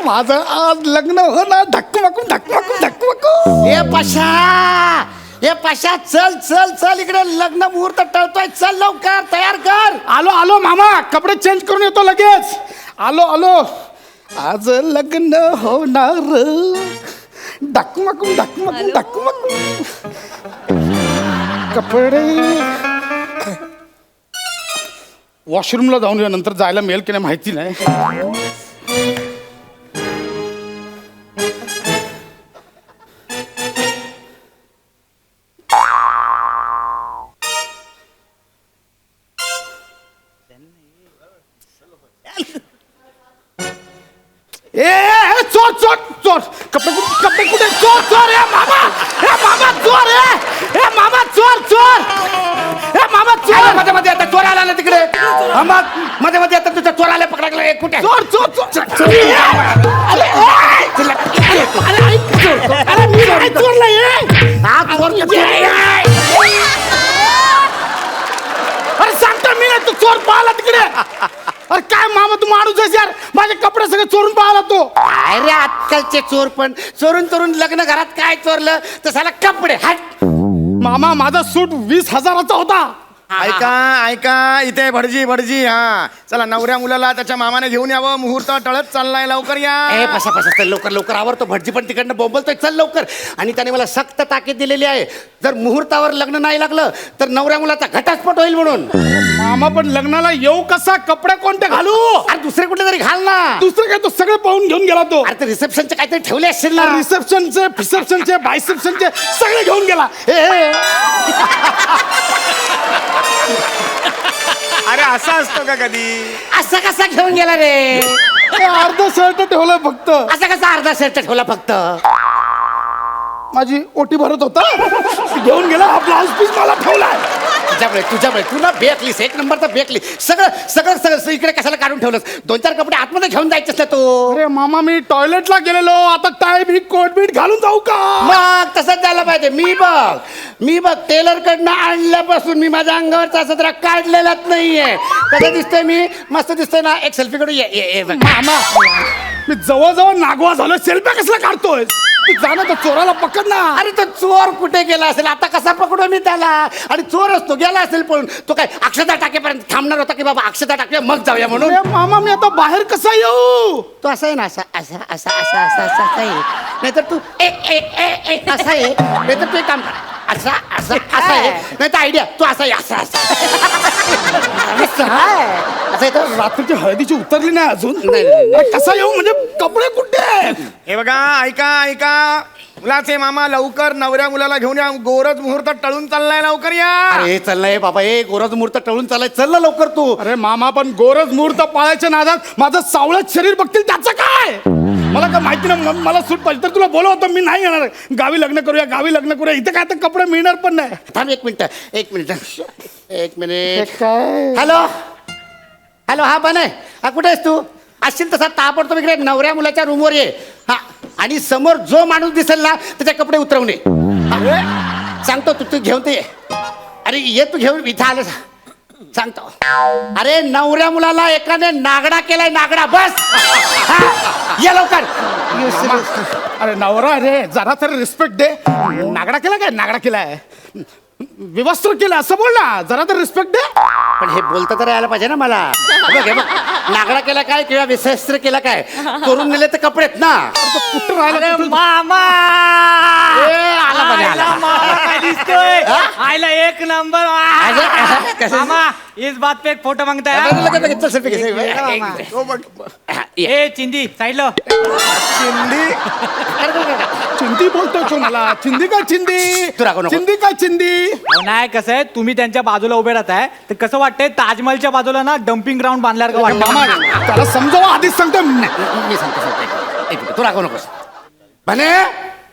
माझं आज लग्न होणार. धक्कमकून धक्कमकून धक्कमकून. ए पशा चल चल चल इकडे लग्न मुहूर्त टळतोय. चल लवकर तयार कर. आलो आलो मामा, कपडे चेंज करून येतो लगेच. आलो आलो. आज लग्न होणार. धक्कमकून धक्कमकून धक्कमकून. कपडे वॉशरूमला जाऊन येऊ, नंतर जायला मिळेल की नाही माहिती नाही. ए चोर चोर चोर. कपडे कुठे? चोर चोर. ए मामा चोर. ए मामा चोर चोर. ए मामा चोर. मध्ये मध्ये आता चोर आला ना तिकडे. मध्ये मध्ये आता तुझा चोर आला पकडला. कुठे चोर चोर चोर. अरे मी नाही चोरला. अरे सांगतो मी नाही, तू चोर पाहिला तिकडे. अरे काय मामा तू माणूस आहेस यार. माझे कपडे सगळे चोरून पाहिला तो. अरे आजकालचे चोर पण चोरून चोरून लग्न घरात काय चोरलं तर साला कपडे. हट मामा माझा सूट 20,000चा होता. ऐका ऐका, इथे भटजी भटजी. हा चला, नवऱ्या मुलाला त्याच्या मामाने घेऊन यावं. मुहूर्त टळत चाललाय, लवकर या. ए पसा पसा चल लवकर लवकर आवरतो. भटजी पण तिकडनं बोंबलतोय. चल लवकर. आणि त्याने मला सक्त ताकीद दिलेली आहे, जर मुहूर्तावर लग्न नाही लागलं तर नवऱ्या मुलाचा घटस्फोट होईल म्हणून. मामा पण लग्नाला येऊ कसा? कपडे कोणते घालू? अरे दुसरे कुठले तरी घाल ना. दुसरं काय, तो सगळं पाहून घेऊन गेला तो. अरे ते रिसेप्शनचे काहीतरी ठेवले असतील ना. रिसेप्शनचे फिसेप्शनचे बायसेप्शनचे सगळे घेऊन गेला. ए अरे असं असतं का कधी? असं कसा घेऊन गेला रे? अर्ध शर्ट ठेवलं फक्त. असं कसा अर्धा शर्ट ठेवला फक्त? माझी ओटी भरत होता, घेऊन गेला. हा ब्लाउज पीस मला ठेवलाय. तुझ्यामुळे तू ना बेकलीस. एक नंबरचा बेकली. सगळं सगळं सगळं इकडे कशाला काढून ठेवलंस? 2-4 कपडे आतमध्ये घेऊन जायचेस ना तू. अरे मामा मी टॉयलेटला गेलेलो. आता टाय बीट कोट बीट घालून जाऊ का? मग तसंच झालं पाहिजे. मी बघ टेलर कडनं आणल्यापासून मी माझ्या अंगावरचा सदरा काढलेलाच नाहीये. कसं दिसतोय मी? मस्त दिसतोय ना? एक सेल्फी कडून ये बघ. मामा मी जवळजवळ नागवा झालो. सेल्फ्या कसला काढतोय? तू जाणं तर चोराला पकड ना. अरे तो चोर कुठे गेला असेल? आता कसा पकडू मी त्याला? आणि चोरच तो गेला असेल पण तो काय अक्षता टाकेपर्यंत थांबणार होता की बाबा अक्षता टाकूया मग जाऊया म्हणून? अरे मामा मी आता बाहेर कसा येऊ? तो असा आहे ना, असा असा असा असा असा असा आहे. नाहीतर तू असा आहे. नाहीतर तू एक काम कर, असा असा असा आहे. नाही तर आयडिया तू असा आहे, असा असा असं आहे. तर रात्रीची हळदीची उतरली नाही अजून. नाही. अरे कसा येऊ? म्हणजे कपडे कुठे? हे बघा, ऐका ऐका, मुलाचे मामा लवकर नवऱ्या मुलाला घेऊन या. गोरज मुहूर्त टळून चाललाय, लवकर या. अरे चाललंय बाबा. गोरज मुहूर्त टळून चाललाय. चल ना लवकर तू. अरे मामा पण गोरज मुहूर्त पाळायच्या नादात माझं सावळत शरीर बघतील त्याचं काय? मला काय माहिती नाही. मला सूट पाहिजे तर तुला बोलव होतं. मी नाही येणार. गावी लग्न करूया, गावी लग्न करूया. इथे काय तर कपडे मिळणार पण नाही. थांब एक मिनिट. काय हॅलो हा बने. हा कुठे आहेस तू? असशील तसा ताबडतोब इकडे नवऱ्या मुलाच्या रूमवर ये. हा आणि समोर जो माणूस दिसेल ना त्याचे कपडे उतरवणे. अरे सांगतो तू घेऊन ते ये. अरे ये तू घेऊन. इथं आलं सांगतो. अरे नवऱ्या मुलाला एकाने नागडा केलाय, नागडा. बस ये लवकर. अरे नवरा, अरे जरा तरी रिस्पेक्ट दे. नागडा केला काय? नागडा केलाय, विवस्त्र केलं असं बोल ना. जरा तर रिस्पेक्ट दे. पण हे बोलता तर यायला पाहिजे ना मला. हे बघ नागडा केला काय किंवा विशस्त्र केला काय? करून नेले तर कपडेत ना. कुठं राहिलं? मामा आला बने, आला. मामा काय दिसतोय? आयला एक नंबर. कसं? मामा इस बात पे एक फोटो मांगता है. चल सेल्फी घे. हो बघ, ए चिंदी साईडला. चिंदी. चिंदी बोलतोय तो मला. चिंदी काय चिंदी? तू रागवू नको. चिंदी काय चिंदी? नाही कसं आहे, तुम्ही त्यांच्या बाजूला उभे राहताय तर कसं वाटतंय ताजमहलच्या बाजूला ना डम्पिंग ग्राउंड बांधल्यावर का मामा वाटतं? त्याला समजावा आधीच सांगतो. मी सांगतो. एक मिनिट, तू रागवू नकोस. बने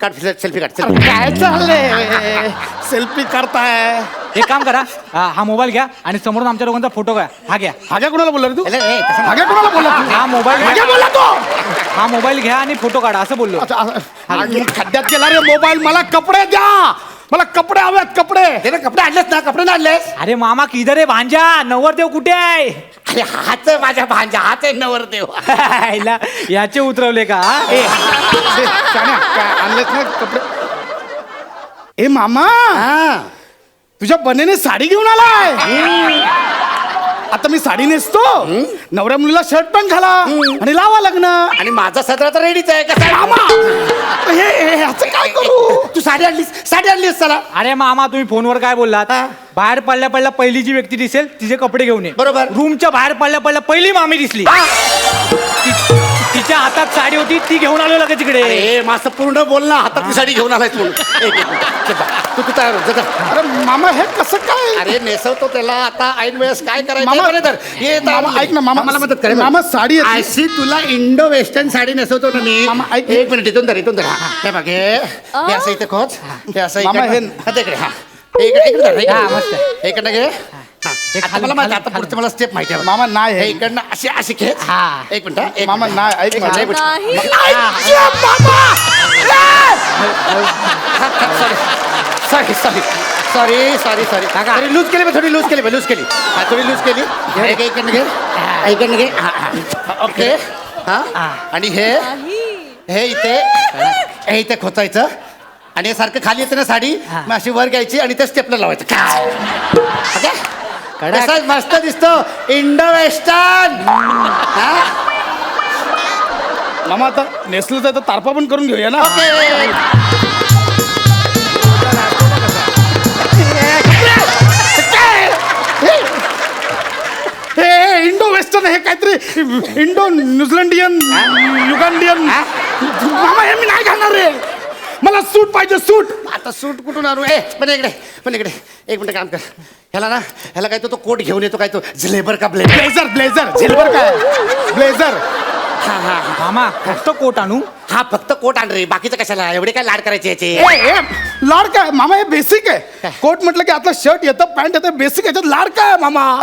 काढ सेल्फी काढ. काय चाललंय? सेल्फी करताय? एक काम करा, हा मोबाईल घ्या आणि समोरून आमच्या लोकांचा फोटो घ्या. हा घ्या. हाग्या कोणाला बोलला रे तू? तसं हाग्या कोणाला बोलला तू? हा मोबाईल हाग्या घ्या. बोलला तो. हा मोबाईल घ्या आणि फोटो काढा असं बोललो. खड्ड्यात गेला रे मोबाईल. मला कपडे द्या. मला कपडे हवेत, कपडे. ते ना कपडे आणलेस ना, कपडे नाही आणलेस? अरे मामा किधर आहे भांजा, नवरदेव कुठे आहे? अरे हाच आहे माझ्या भांजा, हाच आहे नवरदेव. हिला याचे उतरवले का हा? शाण्या, काय आणलेत ना कपडे? ए मामा, हा. तुझ्या बनेने साडी घेऊन आलाय. आता मी साडी नेसतो, नवऱ्या मुलीला शर्ट पण घाला आणि लावा लग्न. आणि माझा सदरा तर रेडीच आहे. कसा आहे? मामा, हे ह्याचं काय करू? तू साडी आणलीस चला. अरे मामा तुम्ही फोनवर काय बोललात? हा. बाहेर पडल्या पहिली जी व्यक्ती दिसेल तिचे कपडे घेऊन ये. बरोबर. रूमच्या बाहेर पडल्या पहिली मामी दिसली. तिच्या हातात साडी होती, ती घेऊन आलो लगेच तिकडे. अरे माझं पूर्ण बोल ना, हातात ती साडी घेऊन आलाय तू. एक मिनिट. चल जा. तू तयार हो, जा. अरे मामा, हे कसं काय? अरे नेसवतो त्याला आता ऐन वेळेस काय करायचं मामा, बरं तर ये मामा, ऐक ना, मामा. मला मदत कर. मामा, साडी येते. अशी तुला इंडो वेस्टर्न साडी नेसवतो ना मी. मामा, ऐक. एक मिनिट इथून धर. हे बघ हे असं इथे खोच. हे असं मामा, इकडे. हे- हा, इकडे. हा इकडे धर. हा, मस्त आहे. इकडनं घे. हा. आता खाली- मला माहिती, खाली- आता पुढचं मला स्टेप माहिती आहे. मामा, नाही हे हे. इकडनं अशी खेच. हा. एक मिनिट हा, एक मामा, मिनिट. नाही, ऐक एक माझं. मिनिट, एक मिनिट. सॉरी लूज केली, थोडी लूज केली. हा, थोडी लूज केली. हे घे, इकडनं घे. हा. ओके. हा. आणि हे इथे खोचायचं आणि हे सारखं खाली येते ना साडी, मग अशी वर घ्यायची आणि ते स्टेपला लावायचं. काय ओके? कसं मस्त दिसतो इंडो वेस्टर्न. मामा, आता नेसलं तर तारपा पण करून घेऊया ना. हे इंडो वेस्टर्न, हे काहीतरी इंडो न्यूझीलंडियन, युगांडियन. मामा, हे मी नाही घालणार रे. मला सूट पाहिजे, सूट. आता सूट कुठून आणू? पण इकडे एक मिनिट काम कर. ह्याला काय तो कोट घेऊन येतो, काय तो झलेबर का ब्लेझर. ब्लेझर झिल्वर काय ब्लेझर. मामा फक्त कोट आणू? हा, फक्त कोट आण रे, बाकीचं कशाला? एवढे काय लाड करायचे याचे? ए, लाड काय मामा? हे बेसिक आहे. कोट म्हटलं की आता शर्ट येतं, पॅन्ट येतं, बेसिक याच्यात लाड काय मामा?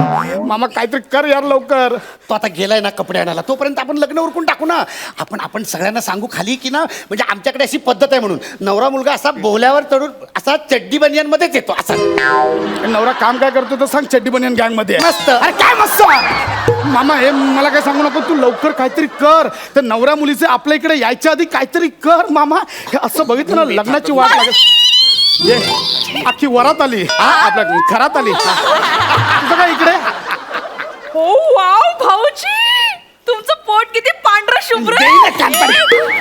मामा, काहीतरी कर यार लवकर. तो आता गेलाय ना कपडे आणायला, तोपर्यंत आपण लग्न उरकून टाकू ना. आपण सगळ्यांना सांगू खाली की ना, म्हणजे आमच्याकडे अशी पद्धत आहे म्हणून. नवरा मुलगा असा बोहल्यावर चढून असा चड्डी बनियन मध्येच येतो असा. नवरा काम काय करतो तर सांग. चड्डी बनियन गँग मध्ये. मस्त. अरे काय मस्त मामा, हे मला काय सांगू नको. तू लवकर काहीतरी कर. तर नवऱ्या मुलीचे आपल्या इकडे यायच्या आधी काहीतरी कर मामा. हे असं बघितलं ना, लग्नाची वाट लागत. ये अख्खी वरात आली, आपल्या घरात आली. तुझं काय इकडे? हो वाव भाऊजी, तुमचं पोट किती पांढरं शुभ्र देई ना कानपाडी.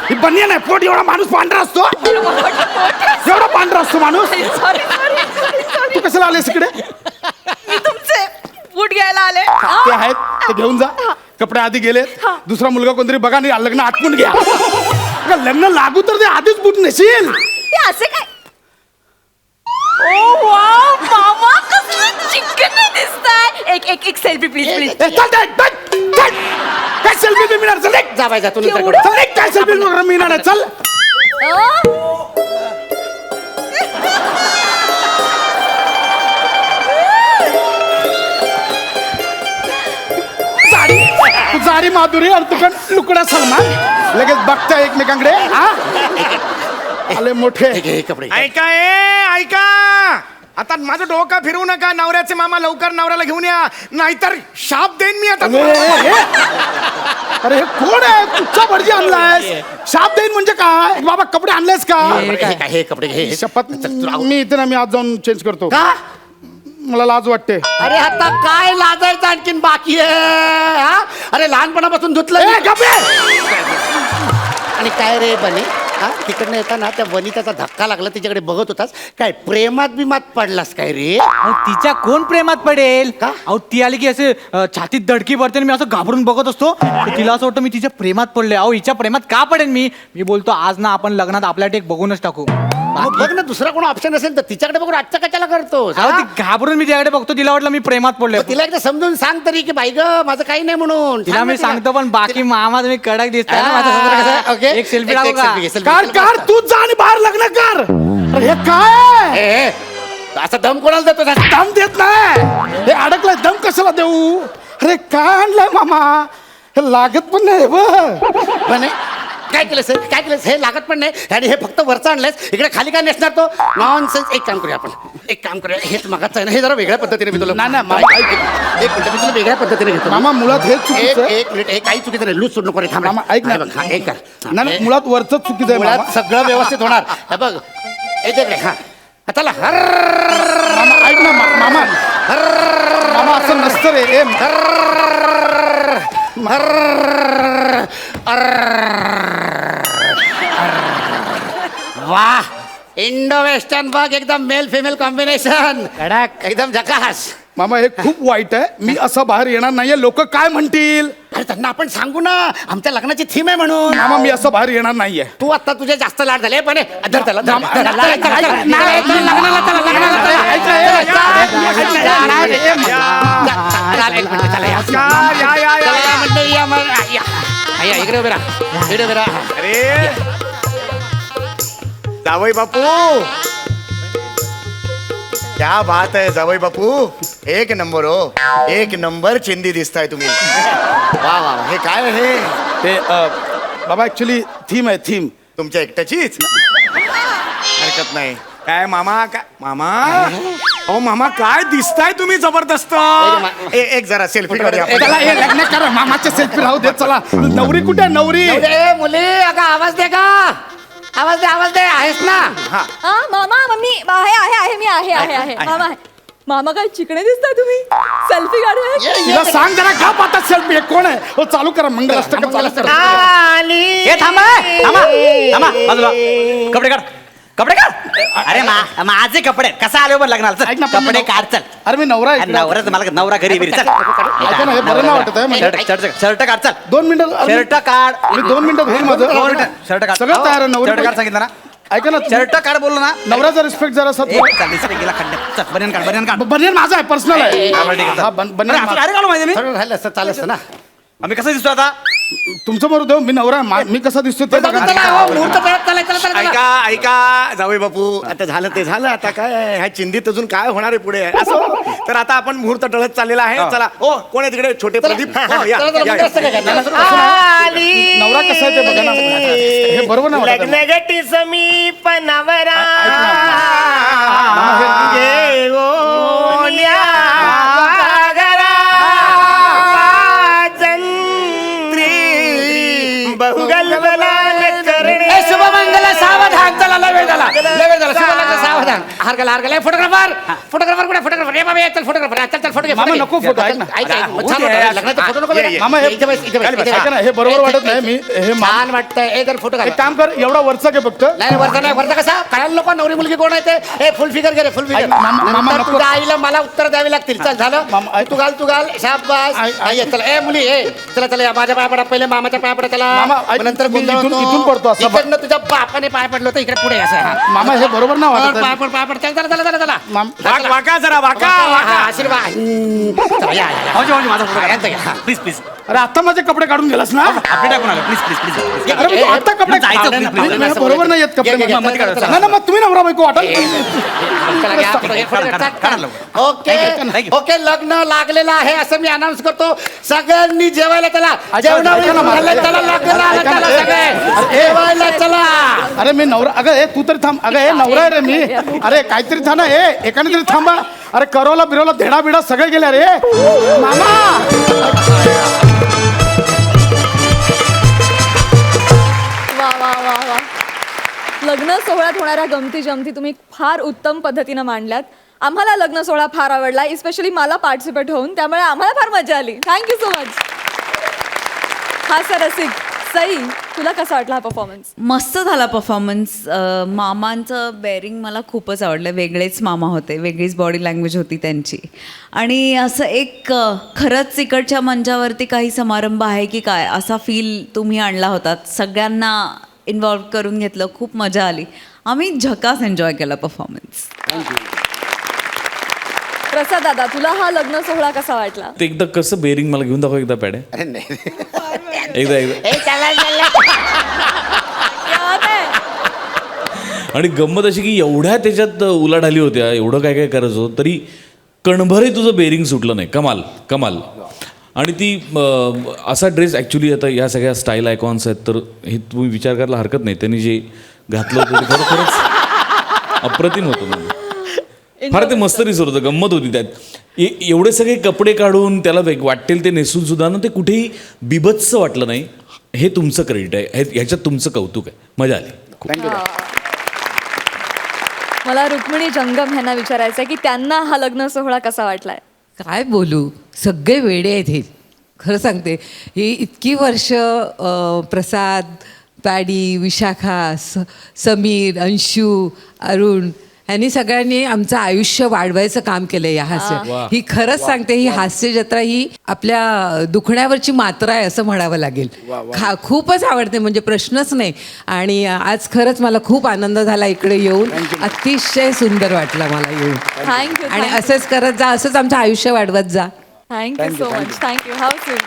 ही बनियन आहे, पोट एवढा माणूस पांढरा असतो? एवढा पांढरा असतो माणूस? सॉरी तू कशाला आलेस इकडे? मी तुमचे बूट घ्यायला आले. ते आहेत, ते घेऊन जा. कपडे आधी गेले. दुसरा मुलगा कोणतरी बघा आणि लग्न आटपून घ्या. अगं, लग्न लागू तर ते आधीच बूट नेशील. ते असे काय? ओ वाव मामा, कसलं चिकन दिसताय. एक सेल्फी प्लीज प्लीज. ए, चल, चल. काय सेल्फी बी मिळणार? चल एक. जा बाई, जा तू नंतर केवढं? करू. चल एक, काय सेल्फी मिळणार आहे? चल. जाडी माधुरी आणि तुकन लुकडा सलमान लगेच बघता एकमेकांकडे. हा? आले मोठे. हे कपडे ऐका ऐका, आता माझं डोकं फिरवू नका. नवऱ्याचे मामा लवकर नवऱ्याला घेऊन या, नाहीतर शाप देईन मी आता. अरे हे कोण आहे? कुठचा भटजी आणलायस? शाप देईन म्हणजे काय? बाबा कपडे आणलेस का? हे कपडे घे. शपथ, मी इथे ना, मी आज जाऊन चेंज करतो. का? मला लाज वाटते. अरे आता काय लाजायचं आणखीन बाकी आहे? हा? अरे लहानपणापासून धुतलं ए, मी. गप्प आणि काय रे बने, हा तिकडनं येताना त्या वनिताचा धक्का लागला, तिच्याकडे बघत होतास काय? प्रेमात बिमात पडलास काय रे? अहो, तिच्या कोण प्रेमात पडेल का? अहो, ती आली की असे छातीत धडकी पडते आणि मी असं घाबरून बघत असतो. तर तिला असं वाटतं मी तिच्या प्रेमात पडले. अहो, हिच्या प्रेमात का पडेन मी? मी बोलतो आज ना आपण लग्नात आपल्या टेक बघूनच टाकू. मग बघ ना, दुसरा कोण ऑप्शन असेल तर तिच्याकडे बघून आजचा कशाला करतोस? अहो, हा? ती घाबरून मी तिच्याकडे बघतो. तिला वाटलं मी प्रेमात पडले. मग तिला एकदा समजून सांग तरी की बाई ग, माझं काही नाही म्हणून. तिला सांग ना मी सांगतो, पण बाकी मामा तुम्ही कडक आहे दिसताय ना माझं सगळं कसं? ओके. एक सेल्फी टाकू का? selfie घे, selfie. कार कार तूच जा आणि बाहेर लग्न कर. अरे हे काय? ए, असा दम कोणाला देतो? दम देत नाही. हे अडकलाय, दम कशाला देऊ? अरे काय आणलंय मामा? हे लागत पण नाही बघ. बने काय केलंस काय केलंस हे लागत पण नाही आणि हे फक्त वरचं आणलंयस इकडे खाली काय नेसणार तो नॉनसेन्स. एक काम करूया आपण एक काम करूया हेच मागाचं आहे ना हे जरा वेगळ्या पद्धतीने मी तुला नाही, नाही, मामा, एक मिनिट मी तुला वेगळ्या पद्धतीने घेतो मामा मुळात हेच चुकीचं आहे. एक मिनिट एक काही चुकीचं नाही लूज सोड नको रे थांब रे. मामा, ऐक ना. हा, बघ, हा, एक कर हा, नाही हे- मुळात वरचंच चुकीचं आहे मुळात मामा. सगळं व्यवस्थित होणार हे बघ एक रे हा चला हर मामा ऐक ना मामा मामा असं नसतं रे ए वाह इंडो वेस्टर्न बघ एकदम मेल फिमेल कॉम्बिनेशन कडक एकदम झकास. मामा हे खूप वाईट आहे. मी असं बाहेर येणार नाहीये. लोक काय म्हणतील? अरे त्यांना आपण सांगू ना आमच्या लग्नाची थीम आहे म्हणून. मामा मी असं बाहेर येणार नाहीये. तू आता तुझे जास्त लाड झाले पण धर त्याला धर, मामा, धर, ऐक, चला, ऐक, चला, ऐक, चला, ऐक, लग्नाला ऐक, चला, लग्नाला चला, लग्नाला चला. ऐक, ऐक, ऐक, चला, एक मिनिट, चला, या. चला, या मंडळी, या, या. या, इकडे उभे राहा. इकडे उभे राहा. अरे जावई बापू क्या बात है जावई बापू एक नंबर हो एक नंबर चिंदी दिसताय तुम्ही वा वा वा. हे काय हे ते बाबा ऍक्च्युली थीम आहे थीम. तुमच्या एकट्याचीच हरकत नाही काय मामा काय मामा अहो मामा काय दिसताय तुम्ही जबरदस्त एक जरा सेल्फी काढूया आपण. चला हे लग्न करा. मामाचे सेल्फी राहू दे. चला नवरी कुठे आहे? नवरी ए, मुली अगं आवाज दे का आवाज दे आहेस ना. हा हा मामा मम्मी आहे मी आहे मामा आहे. मामा काय चिकणे दिसताय तुम्ही सेल्फी काढूया. तिला सांग जरा का पाहतात सेल्फी. हे कोण आहे? हो चालू करा मंगलाष्टक चालू करा. हे थांबा थांबा थांबा बाजूला कपडे काढ अरे माझे कपडे कसा आलो पण लग्नाला ऐक ना, चल पण कपडे मी- काढ चल अरे मी नवरा आहे. नवरा मला नवरा घरी बिरी चल ऐका ना, हे बरं नाही वाटत आहे म्हणजे. शर्ट काढ चल 2 मिनिटं अरे, शर्ट काढ मी 2 मिनिटं होईल माझं. शर्ट काढ सगळं तयार आहे. नवरी शर्ट काढ सांगितलं ना ऐका ना शर्ट काढ बोललो ना नवऱ्याचा रिस्पेक्ट जरा असं थोडं- गेला खड्ड्यात चल बनियन काढ बनियन माझा आहे पर्सनल आहे. ए, बरं, ठीक आहे, चल. हा, बनियन माझा. अरे काढू माहिती मी थोडं राहिलं असतं चाललं असतं ना. आम्ही कसं दिसतो आता तुमचं बरोबर देऊ मी नवरा आहे. मी कसा दिसतो ते बघा. चला, हो, मुहूर्त टळत चाललाय, चला, चला, चला. ऐका जावई बापू आता झालं ते झालं आता काय ह्या चिंधीत अजून काय होणार आहे पुढे असं तर आता आपण मुहूर्त टळत चाललेला आहे चला हो कोण आहे तिकडे छोटे प्रदीप हो, या, चला, चला, या, मग रस्ता काय करणार? नवरा कसा आहे ते बघा ना. हे बरोबर नाही वाटत आहे. लग्नगटी समीपनवरा मामा, हे- घेऊन्या सागरा वाजंत्री बहुगलबलाल करणे ए, शुभमंगल सावधान चला लय वेळ झाला शुभमंगल सावधान हार गेला फोटोग्राफर कुठे फोटोग्राफर ये बाबा ये, चल फोटोग्राफर चल फोटो घे मामा, नको photo, ऐक ना. लग्नाचा फोटो नको बघा. मामा, हे- इथे बस, इथे बस, इथे बस. ऐका ना, हे बरोबर वाटत नाही. मी हे छान वाटतंय ए जर फोटो एक काम कर एवढा वरचा घे फक्त. नाही वरचा कसा कळायला नको नवरी मुलगी कोण आहे ते ए फुल फिगर घे रे फुल फिगर ऐक, मामा, नको. तुझ्या आईला मला उत्तर द्यावी लागतील चल झालं मामा, ऐक. तू घाल शाबास ये, चला ए मुली ए चला या माझ्या पाया पडा पहिले मामाच्या पाया पडा त्याला मामा, ऐक, मग नंतर मी गोंधळ इथून- होतो. इथून पडतो असं. इकडनं तुझ्या बापाने पाय पडलो तर इकडे पुढे असं हा. मामा हे बरोबर नाही वाटत आहे. पाय पड चला वाका जरा वाका हा, आशीर्वाद चला, या, या, या. माझा हा, यांचं घ्या. हा. प्लीज प्लीज अरे आता माझे कपडे काढून गेलास ना. आपले टाकून आलो प्लीज प्लीज अरे मी तू आता कपडे जायचं, नाही, please, नाही, हे बरोबर नाही येत कपडे. घे, घे, नाही, चला, चला. नाही, मग तुम्ही नवरा बायको वाटत. चला, घ्या, फोटो घे, फोटो घे, काढा, चल, काढा चल. लवकर. Okay Thank you. ओके लग्न लागलेलं आहे असं मी अनाऊन्स करतो सगळ्यांनी जेवायला चला जेवणावर ऐका ना, झालं, चला लग्न आलं, ऐका ना, चला सगळे जेवायला चला अरे मी नवरा अगं हे तू तरी थांब. अगं हे नवरा आहे रे मी. अरे काहीतरी थांबा हे एकाने तरी थांबा. अरे करोला बिरोला धेडा बिडा सगळे गेले रे मामा. वा लग्न सोहळ्यात होणाऱ्या गमती जमती तुम्ही फार उत्तम पद्धतीनं मांडल्यात. आम्हाला लग्न सोहळा फार आवडला इस्पेशली मला पार्टिसिपेट होऊन त्यामुळे आम्हाला फार मजा आली. Thank you so much. हा सर रसिक सई तुला कसा वाटला हा परफॉर्मन्स? मस्त झाला परफॉर्मन्स. मामांचं बेअरिंग मला खूपच आवडलं. वेगळेच मामा होते, वेगळीच बॉडी लँग्वेज होती त्यांची. आणि असं एक खरंच इकडच्या मंचावरती काही समारंभ आहे की काय असा फील तुम्ही आणला होता. सगळ्यांना इन्व्हॉल्व करून घेतलं, खूप मजा आली. आम्ही झकास एन्जॉय केला परफॉर्मन्स. प्रसाद दादा तुला हा लग्न सोहळा कसा वाटला? ते एकदा कसं बेरिंग मला घेऊन दाखव एकदा पॅडे अरे नाही एकदा ए, चला, चला. क्या बात आहे. आणि गंमत अशी की एवढ्या त्याच्यात उलाढाली होत्या एवढं काय काय करायचं होतं, तरी कणभरही तुझं बेरिंग सुटलं नाही. कमाल कमाल. आणि ती असा ड्रेस ॲक्च्युली आता या सगळ्या स्टाईल आयकॉन्स आहेत तर हे तुम्ही विचार करायला हरकत नाही त्यांनी जे घातलं होतं ते खरंच अप्रतिम होतं म्हणजे फार ते मस्त दिसत होतं गंमत होती त्यात एवढे सगळे कपडे काढून त्याला वाटेल ते नेसून सुद्धा ना ते कुठेही बिभत्स वाटलं नाही. हे तुमचं क्रेडिट आहे, ह्याच्यात तुमचं कौतुक आहे. मजा आली. थँक्यू. मला रुक्मिणी जंगम ह्यांना विचारायचं आहे की त्यांना हा लग्न सोहळा कसा वाटलाय. काय बोलू, सगळे वेडे आहेत हे. खरं सांगते, ही इतकी वर्ष प्रसाद, पॅडी, विशाखा, समीर, अंशू, अरुण ह्यांनी सगळ्यांनी आमचं आयुष्य वाढवायचं काम केलं या हास्य. ही खरंच सांगते, ही हास्य जत्रा ही आपल्या दुखण्यावरची मात्रा आहे असं म्हणावं लागेल. खूपच आवडते, म्हणजे प्रश्नच नाही. आणि आज खरंच मला खूप आनंद झाला इकडे येऊन. अतिशय सुंदर वाटलं मला येऊन. थँक्यू आणि असंच करत जा, असंच आमचं आयुष्य वाढवत जा. Thank you so much. Thank you. How sweet.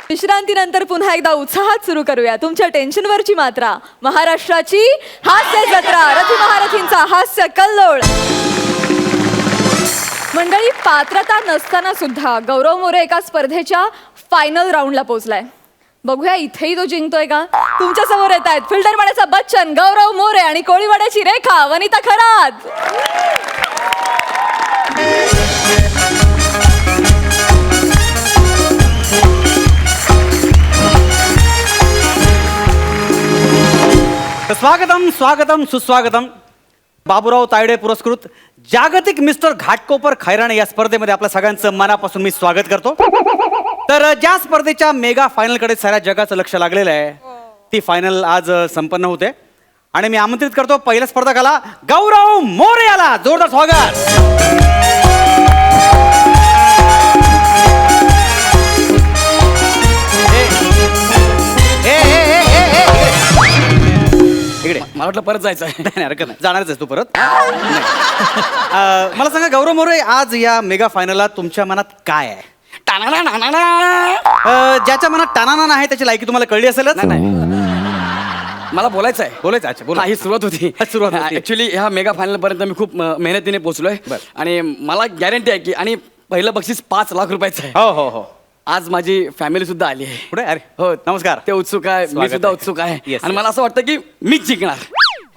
विश्रांतीनंतर पुन्हा एकदा उत्साहात सुरू करूया तुमच्या टेन्शनवरची मात्रा. महाराष्ट्राची हास्य जत्रा, रथी महारथींचा हास्य कल्लोळ. मंडळी, पात्रता नसताना सुद्धा गौरव मोरे एका स्पर्धेच्या फायनल राऊंडला पोहोचलाय. बघूया इथेही तो जिंकतोय का. तुमच्या समोर येत आहेत फिल्टरवाड्याचा बच्चन गौरव मोरे आणि कोळीवाड्याची रेखा वनिता खरात. स्वागतम स्वागतम सुस्वागतम. बाबूराव तायडे पुरस्कृत जागतिक मिस्टर घाटकोपर खैराणे या स्पर्धेमध्ये आपल्या सगळ्यांचं मनापासून मी स्वागत करतो. तर ज्या स्पर्धेच्या मेगा फायनलकडे साऱ्या जगाचं लक्ष लागलेलं आहे ती फायनल आज संपन्न होते आणि मी आमंत्रित करतो पहिल्या स्पर्धकाला गौरव मोरे याला. जोरदार स्वागत. इकडे मला वाटलं परत जायचं आहे. नाही हरकत नाही, जाणारच आहेस तू परत. मला सांगा गौरव मोरे, आज या मेगा फायनलला तुमच्या मनात काय आहे? ज्याच्या मनात टाणाना आहे त्याची लायकी तुम्हाला कळली असेलच. मला बोलायचं आहे. बोलायचं. अच्छा बोला. ही सुरुवात होती. सुरुवात होती. ऍक्च्युली ह्या मेगा फायनल पर्यंत मी खूप मेहनतीने पोहोचलोय आणि मला गॅरंटी आहे की आणि पहिलं बक्षीस 5 लाख रुपयाचं आहे. हो हो हो. आज माझी फॅमिली सुद्धा आली आहे. पुढे अरे हो नमस्कार. ते उत्सुक आहे, मी स्वागत सुद्धा आहे. उत्सुक आहे. Yes, आणि yes. मला असं वाटतं की मीच जिंकणार.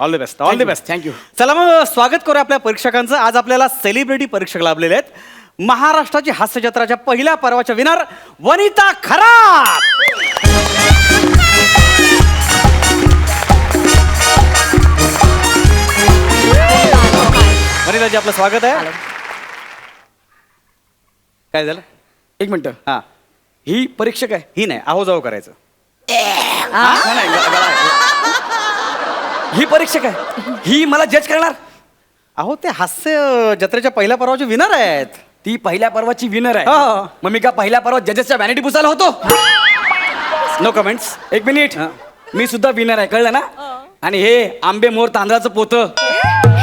All the best. All the best. Thank you. चला मग स्वागत करू आपल्या परीक्षकांचं. आज आपल्याला सेलिब्रिटी परीक्षक लाभलेले आहेत. महाराष्ट्राची हास्य जत्राच्या पहिल्या पर्वाच्या विनर वनिता खरात. वनिताजी आपलं स्वागत आहे. काय झालं? एक मिनिट. हा, ही परीक्षक आहे. ही नाही, आहो जाऊ करायचं. नाही, गळा आहे. ही परीक्षक आहे. ही मला जज करणार. अहो ते हास्य जत्रेच्या पहिल्या पर्वाचे विनर आहेत. ती पहिल्या पर्वाची विनर आहे. हो. मग मी का पहिल्या पर्वात जजेसच्या व्हॅनिटी पुसायला होतो? No comments. एक मिनिट. मी सुद्धा विनर आहे, कळलं ना. आणि हे आंबे मोर तांदळाचं पोतं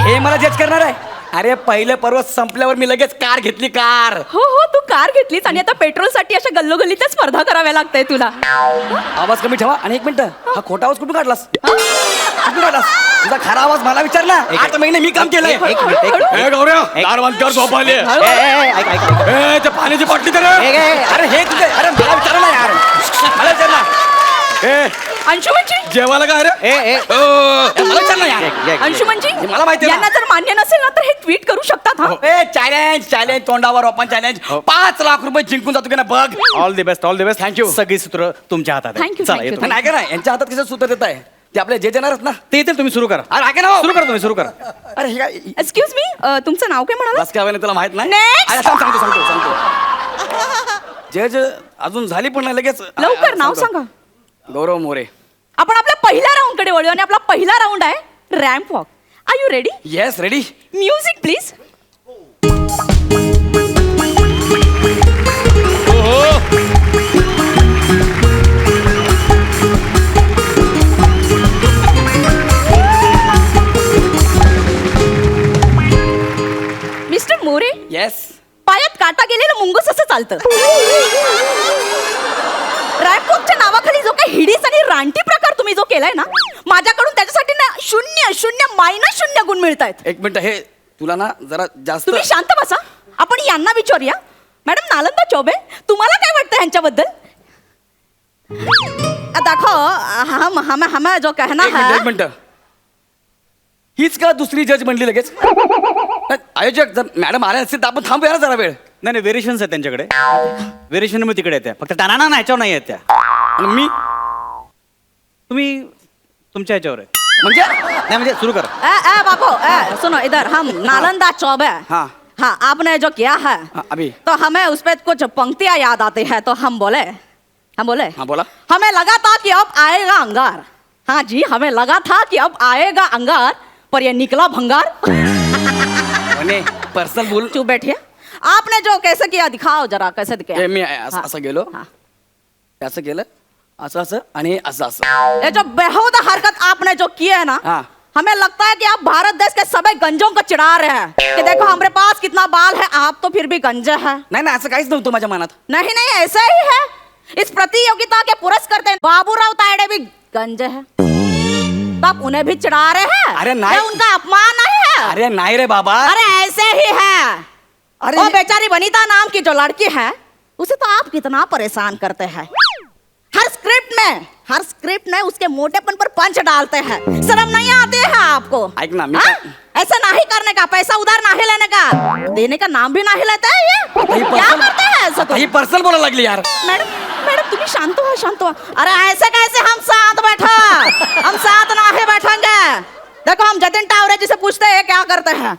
हे मला जज करणार आहे. अरे पहिलं पर्व संपल्यावर मी लगेच कार घेतली. कार हो हो, तू कार घेतलीस आणि आता पेट्रोलसाठी अशा गल्लोगल्लीतल्या स्पर्धा कराव्या लागताय तुला. आवाज कमी ठेवा. आणि एक मिनिट, हा खोटा आवाज कुठून काढलास? कुठून काढलास? तुझा खरा आवाज मला विचारला. 8 महिने मी काम केलंय. एक मिनिट. ए, गौरव, दार बंद कर, झोप आली. ए, ते पाण्याची बाटली तर अरे हे तुझे. अरे मला विचारलं ना यार, मला विचारलं. ए अंशुमनजी, जेवायला काय? अरे मला विचारलं यार. अंशुमनजी, मला माहिती आहे ना. यांना जर मान्य नसेल ना तर हे ट्विट करू शकतात. हा, ए चॅलेंज चॅलेंज तोंडावर ओपन चॅलेंज. 5 लाख रुपये जिंकून जातो की ना बघ. All the best. All the best. Thank you. सगळी सूत्र तुमच्या हातात आहेत. Thank you, चला, thank you, येतो. नाही का नाही, यांच्या हातात कसं सूत्र देत आहे ते आपले जे देणारच ना. ते येतील, तुम्ही सुरू करा. अरे ऐका ना. सुरू करा, तुम्ही सुरू करा. अरे हे काय एक्सक्यूज मी, तुमचं नाव काय म्हणाला? बस काय म्हणे तुला माहित नाही. Next. अरे सांगतो. जज अजून झाली पण नाही लगेच. लवकर नाव सांगा. गौरव मोरे. आपण आपल्या पहिल्या राऊंड कडे वळूया आणि आपला पहिला राऊंड आहे ramp walk. Are you ready? Yes ready. Music please. Mister More, yes. पायात काटा गेलेलं मुंगूस असं चालतं. रॅम्पवॉकच्या नावाखाली जो काही हिडीस आणि रानटी प्रकार तुम्ही जो केलाय ना, माझ्याकडून त्याच्यासाठी ना 0 गुण मिळत आहेत. एक मिनिट, हे तुला ना जरा जास्त. तुम्ही शांत बसा. आपण यांना विचारूया. मॅडम नालंदा चौबे तुम्हाला काय वाटतं ह्यांच्याबद्दल देखो हम जो कहना एक मिनिट है एक मिनिट हीच का दुसरी जज म्हणली लगेच आयोजक जर मॅडम आल्या असतील तर आपण थांबूया ना जरा वेळ. नाही नाही व्हेरिएशन्स आहेत त्यांच्याकडे व्हेरिएशन मग तिकडे येत्या फक्त टाना ना ह्याच्यावर नाही येत त्या आणि मी तुम्ही तुमच्या ह्याच्यावर आहे म्हणजे नाही म्हणजे सुरू करा. ए बाबू सुनो इधर हम नालंदा चौबे हाँ. हाँ आपने जो किया है हाँ, अभी तो हमें उस पर कुछ पंक्तियां याद आती है तो हम बोले हाँ बोला हमें लगा था कि अब आएगा अंगार. हाँ जी हमें लगा था कि अब आएगा अंगार पर ये निकला भंगार. पर्सनल बोल चुप बैठिए. आपने जो कैसे किया दिखाओ जरा कैसे किया. मी असं गेलो हाँ. असं केलं असं असं आणि असं असं ये जो बेहुदा हरकत आपने जो किए है ना हाँ. हमें लगता है कि आप भारत देश के सभी गंजों को चिढ़ा रहे हैं कि देखो हमारे पास कितना बाल है आप तो फिर भी गंजे हैं. नाही नाही असं काहीच नव्हतं माझ्या मनात. नहीं नहीं ऐसा ही है. इस प्रतियोगिता के पुरस्कर्ता बाबूराव तायडे भी गंजे हैं तो आप उन्हें भी चिढ़ा रहे हैं. अरे नहीं. ये उनका अपमान नहीं है. अरे नाही रे बाबा. अरे ऐसे ही है. अरे वो ये- बेचारी वनिता नाम की जो लड़की है उसे तो आप कितना परेशान करते हैं. हर स्क्रिप्ट में उसके मोटेपन पर पंच डालते हैं. शर्म नहीं आती है आपको. ऐक ना मी हाँ? ऐसा नहीं करने का पैसा उधार नहीं लेने का देने का नाम भी नहीं लेता है ये. क्या करते हैं ऐसा तुम? ही पर्सनल बोलायला लागली यार. मैडम तुम्ही शांत हो. अरे ऐसे कैसे हम साथ बैठा. हम साथ नहीं बैठेंगे. देखो हम जतिन टावरे जी से पूछते हैं क्या करते हैं.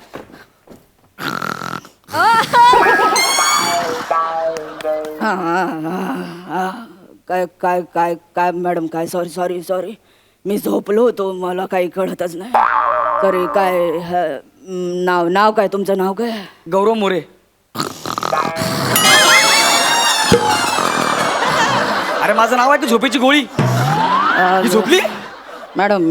काय काय काय काय मॅडम काय सॉरी मी झोपलो तो मला काही कळतच नाही. तरी काय नाव काय तुमचं नाव काय. गौरव मोरे. अरे माझं नाव आहे की झोपेची गोळी ही झोपली. मॅडम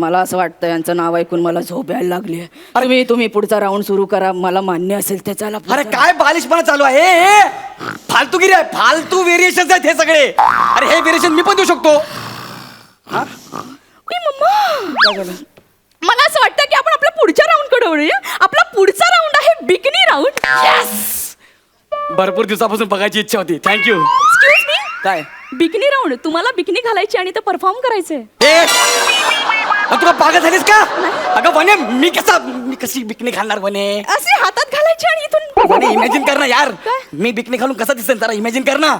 मला असं वाटतं यांचं नाव ऐकून मला झोप यायला लागली आहे. तुम्ही पुढचा राऊंड सुरू करा मला मान्य असेल ते चला. अरे काय बालिशपणा चालू आहे हे फालतूगिरी आहे फालतू व्हेरिएशन आहेत हे सगळे. अरे हे व्हेरिएशन मी पण देऊ शकतो. मला असं वाटतं की आपण आपल्या पुढच्या राऊंड कडे वळूया. आपला पुढचा राऊंड आहे बिकनी राऊंड. भरपूर दिवसापासून बघायची इच्छा होती. थँक्यू. एक्सक्यूज मी काय बिकनी राऊंड तुम्हाला बिकनी घालायची आणि ते परफॉर्म करायचे. तुला पागल झालीस का. अगं वने मी कशी बिकनी घालणार वने. असे हातात घालायची आणि इथून वने इमॅजिन कर ना यार. मी बिकनी घालून कसा दिसेल जरा इमॅजिन कर ना.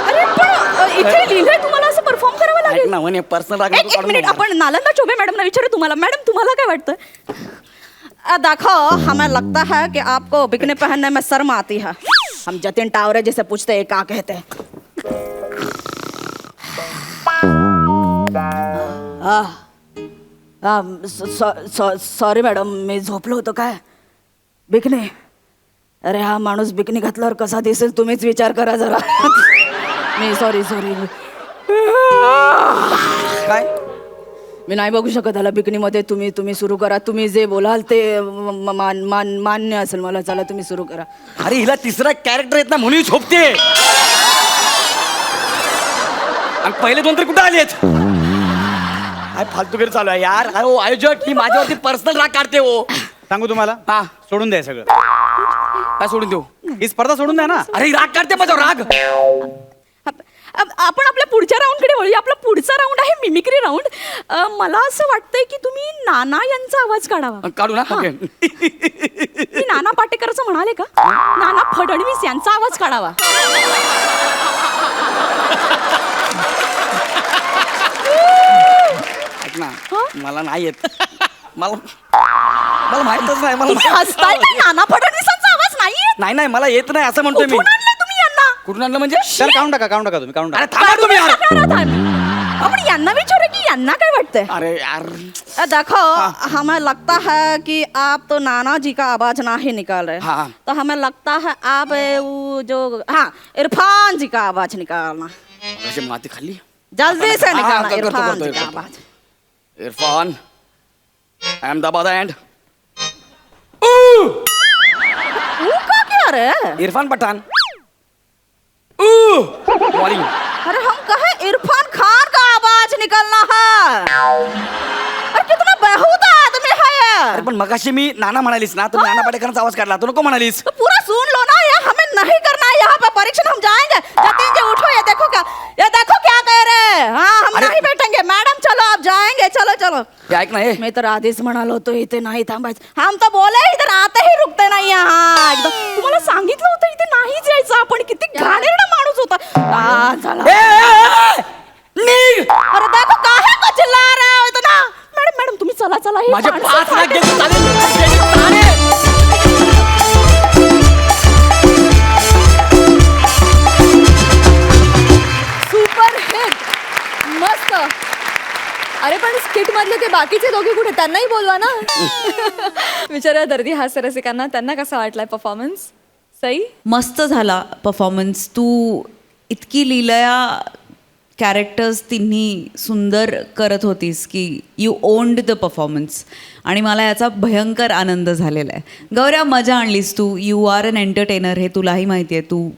अरे पण इथे लिहिलंय तुम्हाला असं परफॉर्म करावं लागेल. ना वने पर्सनल एक मिनिट आपण नालंदा चौबे मॅडमना विचारू तुम्हाला. मॅडम तुम्हाला काय वाटतं. देखो हमें लगता है कि आपको बिकनी पहनने में शर्म आती है. हम जतिन टावरे जी से पूछते हैं क्या कहते हैं. सॉरी मॅडम मी झोपलो होतो काय. बिकनी अरे हा माणूस बिकनी घातल्यावर कसा दिसेल तुम्हीच विचार करा जरा. मी सॉरी काय मी नाही बघू शकत आला बिकनीमध्ये. तुम्ही सुरू करा. तुम्ही जे बोलाल ते मान्य असेल मला. चला तुम्ही सुरू करा. अरे हिला तिसरा कॅरेक्टर येत ना म्हणून ही झोपते. आणि पहिले दोन तर कुठं आलेत. काय फालतूगिरी चालू आहे यार. अरे आयोजक ही माझ्यावरती पर्सनल राग काढते हो. सांगू तुम्हाला हा सोडून द्या सगळं. काय सोडून देऊ. ही स्पर्धा सोडून द्या ना. अरे ही राग काढते माझ्यावर राग. आपण आपल्या पुढच्या राऊंडकडे वळूया. आपला पुढचा राऊंड आहे मिमिक्री राऊंड. मला असं वाटतंय की तुम्ही नाना यांचा आवाज काढावा. काढू ना. ओके. मी नाना पाटेकर असं म्हणाले का. नाना फडणवीस यांचा आवाज काढावा. ऐक ना मला नाही येत. मला माहितच नाही. तुम्ही हसताय का. नाना फडणवीसांचा आवाज नाही. नाही मला येत नाही असं म्हणतोय मी. कुठून आणलं तुम्ही यांना. कुठून आणलं म्हणजे. तर काढून टाका तुम्ही काढून अरे टाका. थांबा तुम्ही यार. आपण यांना विचारू की यांना काय वाटतंय. अरे यार देखो हमें लगता है कि आप तो नाना जी का आवाज नहीं निकाल रहे. हाँ. तो हमें लगता है आप वो जो हाँ इरफान जी का आवाज निकालना. अशी माती खाल्ली. जल्दी से निकालना करतो, इरफान करतो, जी का करतो. आवाज. इरफान अहमदाबाद एंड वो का क्या रे. इरफान पठान बॉलिंग. अरे हम कहे इरफान खान का आवाज निकलना है. अरे कितना बेहुदा आदमी है ये. अरे पण मगाशी मी नाना म्हणालीस ना, तर नाना पाटेकरांचा आवाज काढला, तू नको म्हणालीस. तो पूरा सुन लो ना, ये हमें नहीं करना है यहाँ पे परीक्षण, हम जाएंगे. जतिन जी उठो, ये देखो क्या कह रहे हैं. हाँ हम अरे- नहीं बैठेंगे मॅडम, चलो आप जाएंगे, चलो चलो. हे ऐक ना हे. मी तर आधीच म्हणालो होतो इथे नाही थांबायचं. हम तो बोले इधर आते ही रुकते नाही यहाँ एकदम. तुम्हाला सांगितलं होतं इथे नाहीच यायचं आपण, किती घाणेरडा माणूस होता. झाला. निघ! अरे देखो काहे को चिल्ला रहे हो इतना. मॅडम तुम्ही चला चला, ही माझे माणसं 5 लाख फाटेल. गेले, चालेल. सुपर हिट, मस्त. अरे पण स्किट मधले ते बाकीचे दोघे कुठे, त्यांनाही बोलवा ना. विचारा दर्दी हास्य रसिकांना, त्यांना कसा वाटलाय परफॉर्मन्स. सई. मस्त झाला परफॉर्मन्स. तू इतकी लीलया कॅरेक्टर्स तिन्ही सुंदर करत होतीस की यू ओन्ड द परफॉर्मन्स, आणि मला याचा भयंकर आनंद झालेला आहे. गौऱ्या, मजा आणलीस तू. यू आर अन एंटरटेनर, हे तुलाही माहिती आहे. तू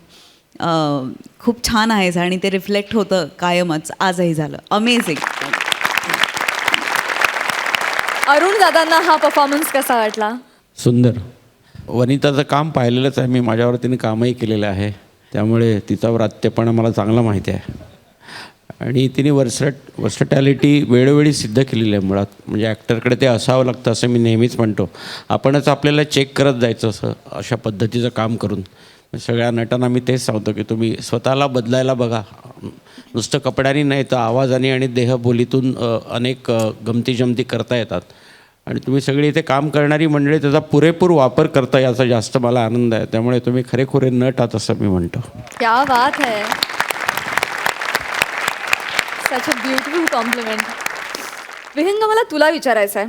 खूप छान आहेस आणि ते रिफ्लेक्ट होतं कायमच, आजही झालं. अमेझिंग. अरुण दादांना हा परफॉर्मन्स कसा वाटला. सुंदर. वनिताचं काम पाहिलेलंच आहे मी, माझ्यावर तिने कामही केलेलं आहे, त्यामुळे तिचा व्रात्यपणा मला चांगला माहिती आहे. आणि तिने वर्सटॅलिटी वेळोवेळी सिद्ध केलेली आहे मुळात. म्हणजे ॲक्टरकडे ते असावं लागतं असं मी नेहमीच म्हणतो. आपणच आपल्याला चेक करत जायचं असं अशा पद्धतीचं काम करून. सगळ्या नटांना मी तेच सांगतो की तुम्ही स्वतःला बदलायला बघा. नुसतं कपड्यांनी नाही तर आवाजाने आणि देहबोलीतून अनेक गमती जमती करता येतात. आणि तुम्ही सगळी इथे काम करणारी मंडळी त्याचा पुरेपूर वापर करता याचा जास्त मला आनंद आहे. त्यामुळे तुम्ही खरेखुरे नट आहात असं मी म्हणतो. क्या बात है. सच अ ब्युटिफुल कॉम्प्लिमेंट. विहंग, मला तुला विचारायचं आहे,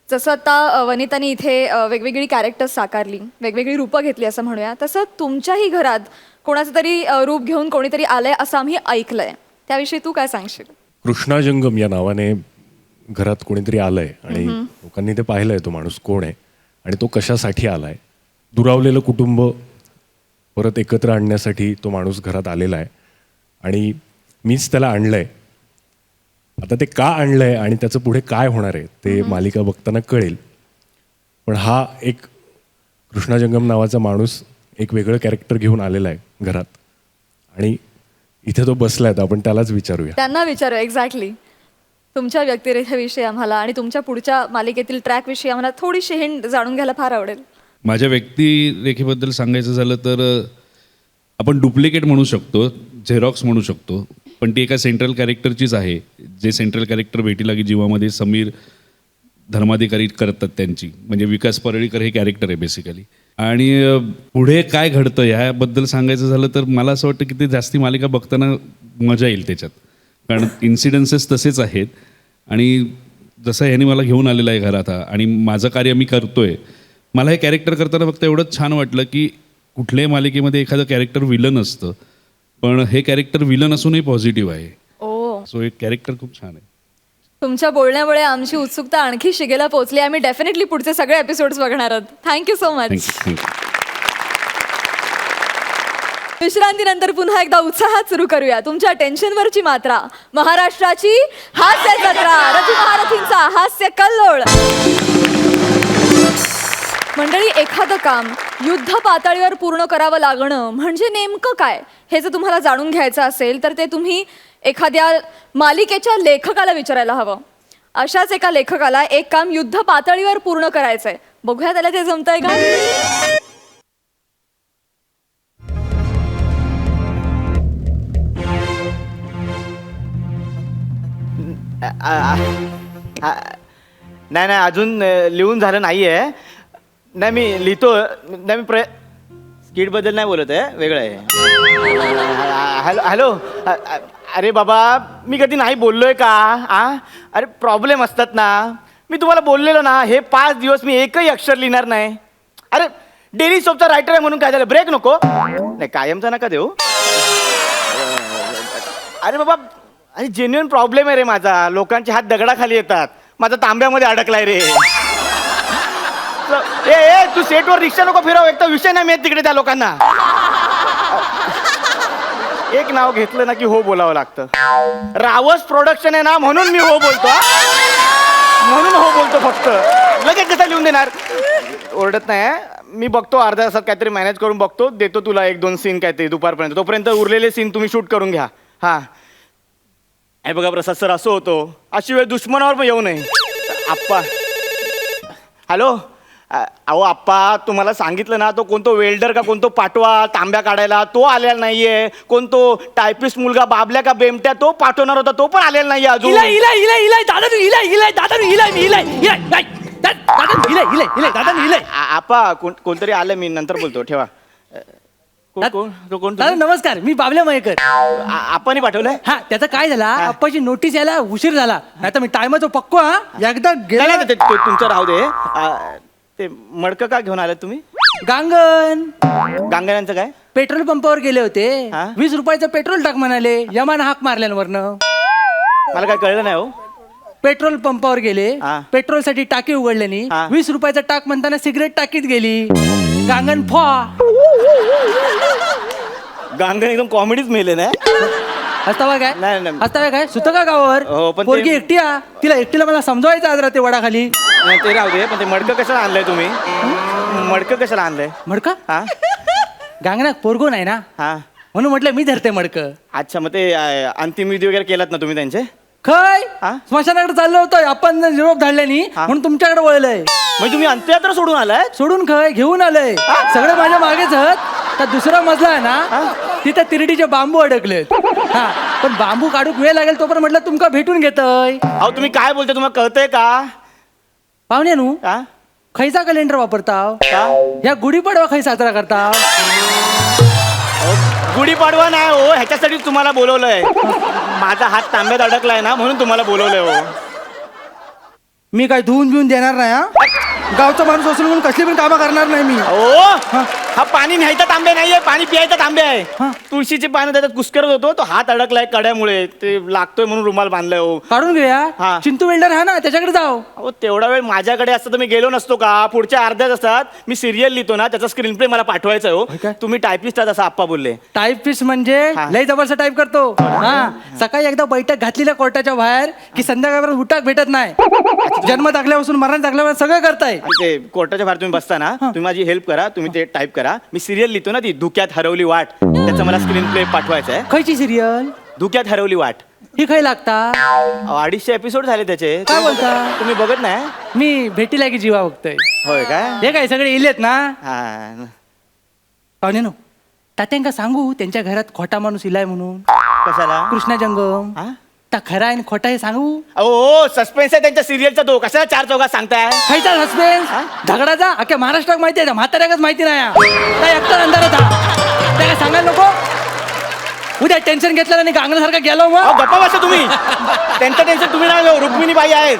जसं आता वनितानी इथे वेगवेगळी कॅरेक्टर्स साकारली, वेगवेगळी रूपं घेतली असं म्हणूया, तसं तुमच्याही घरात कोणाचं तरी रूप घेऊन कोणीतरी आलंय असं आम्ही ऐकलंय. त्याविषयी तू काय सांगशील. कृष्णाजंगम या नावाने घरात कोणीतरी आलंय आणि लोकांनी ते पाहिलंय तो माणूस कोण आहे आणि तो कशासाठी आलाय. दुरावलेलं कुटुंब परत एकत्र आणण्यासाठी तो माणूस घरात आलेला आहे आणि मीच त्याला आणलंय. आता ते का आणलंय आणि त्याचं पुढे काय होणार आहे ते मालिका बघताना कळेल. पण हा एक कृष्णाजंगम नावाचा माणूस एक वेगळं कॅरेक्टर घेऊन आलेला आहे घरात आणि इथे तो बसलाय, तर आपण त्यालाच विचारूया. त्यांना विचारू. एक्झॅक्टली. तुमच्या व्यक्तिरेखेविषयी आम्हाला आणि तुमच्या पुढच्या मालिकेतील ट्रॅकविषयी आम्हाला थोडीशी हिंट जाणून घ्यायला फार आवडेल. माझ्या व्यक्तिरेखेबद्दल सांगायचं झालं तर आपण डुप्लिकेट म्हणू शकतो, झेरॉक्स म्हणू शकतो, पण ती एका सेंट्रल कॅरेक्टरचीच आहे. जे सेंट्रल कॅरेक्टर भेटी लागी जीवामध्ये समीर धर्माधिकारी करतात त्यांची, म्हणजे विकास परळीकर हे कॅरेक्टर आहे बेसिकली. आणि पुढे काय घडतं ह्याबद्दल सांगायचं झालं तर मला असं वाटतं की ते जास्ती मालिका बघताना मजा येईल त्याच्यात, कारण इन्सिडन्सेस तसेच आहेत. आणि जसं ह्याने मला घेऊन आलेलं आहे घरात हा, आणि माझं कार्य मी करतोय, मला हे कॅरेक्टर करताना फक्त एवढंच छान वाटलं की कुठल्याही मालिकेमध्ये एखादं कॅरेक्टर विलन असतं, पण हे कॅरेक्टर विलन असूनही पॉझिटिव्ह आहे. सो एक कॅरेक्टर खूप छान आहे. तुमच्या बोलण्यामुळे आमची उत्सुकता आणखी शिगेला पोहोचली. आम्ही डेफिनेटली पुढचे सगळे एपिसोड्स बघणार आहोत. Thank you so much. थँक्यू. विश्रांतीनंतर पुन्हा एकदा उत्साहात सुरू करूया तुमच्या टेन्शनवरची मात्रा. महाराष्ट्राची हास्य जत्रा, रथी महारथींचा हास्य कल्लोळ. मंडळी, एखादं काम युद्ध पातळीवर पूर्ण करावं लागणं म्हणजे नेमकं काय हे जर तुम्हाला जाणून घ्यायचं असेल तर ते तुम्ही एखाद्या मालिकेच्या लेखकाला विचारायला हवं. अशाच एका लेखकाला एक काम युद्ध पातळीवर पूर्ण करायचंय. बघूया त्याला ते जमतंय का. नाही अजून लिहून झालं नाही आहे. नाही मी लिहितो. नाही मी स्किटबद्दल नाही बोलत आहे, वेगळं आहे. हॅलो. अरे बाबा, मी कधी नाही बोललोय का. अरे प्रॉब्लेम असतात ना. मी तुम्हाला बोललेलो ना, हे 5 दिवस मी एकही अक्षर लिहिणार नाही. अरे डेली सोपचा रायटर आहे म्हणून काय झालं, ब्रेक नको. नाही कायमचा नका देऊ. अरे बाबा, अरे जेन्युइन प्रॉब्लेम आहे रे माझा. लोकांचे हात दगडाखाली येतात, माझा तांब्यामध्ये अडकलाय रे. ए तू सेटवर रिक्षा नको फिरव, एक तर विषय नाही मिळत तिकडे त्या लोकांना. एक नाव घेतलं ना की हो बोलावं लागतं. रावस प्रोडक्शन आहे ना म्हणून मी हो बोलतो, म्हणून हो बोलतो फक्त. लगेच कसं लिहून देणार? ओरडत नाही मी बघतो अर्ध्या तासात काहीतरी मॅनेज करून बघतो, देतो तुला 1-2 सीन काहीतरी दुपारपर्यंत. तोपर्यंत उरलेले सीन तुम्ही शूट करून घ्या. हा हे बघा प्रसाद सर, असं होतो अशी वेळ दुश्मनावर पण येऊ नये. आप्पा हॅलो, अहो आप्पा तुम्हाला सांगितलं ना, तो कोणतो वेल्डर का कोणतो पाठवा तांब्या काढायला, तो आलेला नाहीये. कोणतो टायपिस्ट मुलगा बाबल्या का बेमट्या, तो पाठवणार होता, तो पण आलेला नाहीये अजून. आप्पा कोणतरी आलं, मी नंतर बोलतो, ठेवा. कोण दादा नमस्कार, मी बाबल्या मयेकर. आप्पानी पाठवलंय? हा त्याचं काय झाला, आप्पाची नोटीस यायला उशीर झाला, नाही तर मी टायमाचं पक्को. हा एकदा गेला तुमचं राहू दे. ते मडकं का घेऊन आलात तुम्ही? गांगण. गांगण्यांचं काय? पेट्रोल पंपावर गेले होते, 20 रुपयाचं पेट्रोल टाक म्हणाले, यमान हाक मारल्यावरनं. मला काय कळलं नाही हो. पेट्रोल पंपावर गेले, पेट्रोलसाठी टाकी उघडल्यानी 20 रुपयाचं टाक म्हणताना सिगरेट टाकीत गेली. गांगण फॉ. गांगण एकदम कॉमेडीच मेले ना. हसतावा काय? नाही. हसतावा काय? सुत का गावावर? पण ते- पोरगी एकटी आ, तिला एकटीला मला समजवायचं आज रात्री वडाखाली. नाही, ते राहू दे, पण ते मडकं कशाला आणलंय तुम्ही? मडकं कशाला आणलंय? मडका? हा गांगणात पोरगो नाही ना, हा म्हणून म्हटलं मी धरते मडकं. अच्छा, मग ते अंतिम विधी वगैरे केलात ना तुम्ही त्यांचे? खय स्मशानाकडे चाललो होतो, आपण निरोप धाडल्यानी म्हणून तुमच्याकडे वळलंय. म्हणजे तुम्ही अंत्ययात्रा सोडून आलाय? सोडून खय घेऊन आलंय. सगळे माझ्या मागेच आहेत. तर दुसरा मजला आहे ना, तिथे तिरडीचे बांबू अडकलेत. हा पण बांबू काढूक वेळ लागेल, तो पण म्हटलं तुमका भेटून घेतय. अहो तुम्ही काय बोलताय, तुम्हाला कळतंय का? पाहुण्यानू खैचा कॅलेंडर वापरताव? ह्या गुढीपाडवा खै साजरा करताव? गुढीपाडवा नाही हो, ह्याच्यासाठीच तुम्हाला बोलवलंय. माझा हात तांब्यात अडकलाय ना, म्हणून तुम्हाला बोलवलंय हो. मी काय धुवून बिवून देणार नाही. हा गावचा माणूस असून म्हणून कसली पण कामं करणार नाही मी. हो हा पाणी न्यायचा तांबे नाहीये, पाणी प्यायचा तांबे आहे. तुळशीची पानं त्याच्यात कुस्करत होतो, तो हात अडकलाय कड्यामुळे, ते लागतोय म्हणून रुमाल बांधलाय हो. काढून घेऊया. चिंतू वेल्डर हा ना, त्याच्याकडे जाऊ. अहो तेवढा वेळ माझ्याकडे असतं तर मी गेलो नसतो का? पुढच्या अर्ध्या तासात मी सिरियल लिहितो ना, त्याचा स्क्रीन प्ले मला पाठवायचा हो. तुम्ही टायपिस्ट आहात असं आप्पा बोलले. टाईपिस्ट म्हणजे लय जबरदस्त टाईप करतो. हा सकाळी एकदा बैठक घातलेल्या कोर्टाच्या बाहेर की संध्याकाळपर्यंत उठाक भेटत नाही. जन्म दाखल्यापासून मरण दाखल्यावर सगळं करताय. ते कोर्टाच्या बाहेर तुम्ही बसता ना, तुम्ही माझी हेल्प करा, तुम्ही ते टाईप करा. मी सिरियल लिहितो ना, ती धुक्यात हरवली वाट, त्याचा मला स्क्रीन प्ले पाठवायचा आहे. खयची सिरियल? धुक्यात हरवली वाट. ही खय लागता? 250 एपिसोड झाले त्याचे. काय बोलता? तुम्ही बघत नाही? मी भेटीला की जीवा बघतोय. होय काय? हे काय सगळे इलेत ना. हा पाहुणे तात्यांका सांगू त्यांच्या घरात खोटा माणूस इलाय म्हणून. कशाला? कृष्णा जंगम. ता खरा आहे खोटा हे सांगू? अहो सस्पेन्स आहे त्यांच्या सिरियलचा, तो कशाला 4 चौघात सांगताय? खायचा सस्पेन्स झगडाचा अख्ख्या महाराष्ट्रात माहिती आहे, म्हाताऱ्याकच माहिती नाही. काय एकटा अंधारात त्या काय सांगायला नको. उद्या टेन्शन घेतलं आणि गांगण्यासारखा गेलो मग. गप्पा बसा तुम्ही. त्यांचं टेन्शन तुम्ही नाही घेऊ, रुक्मिणी बाई आहेत.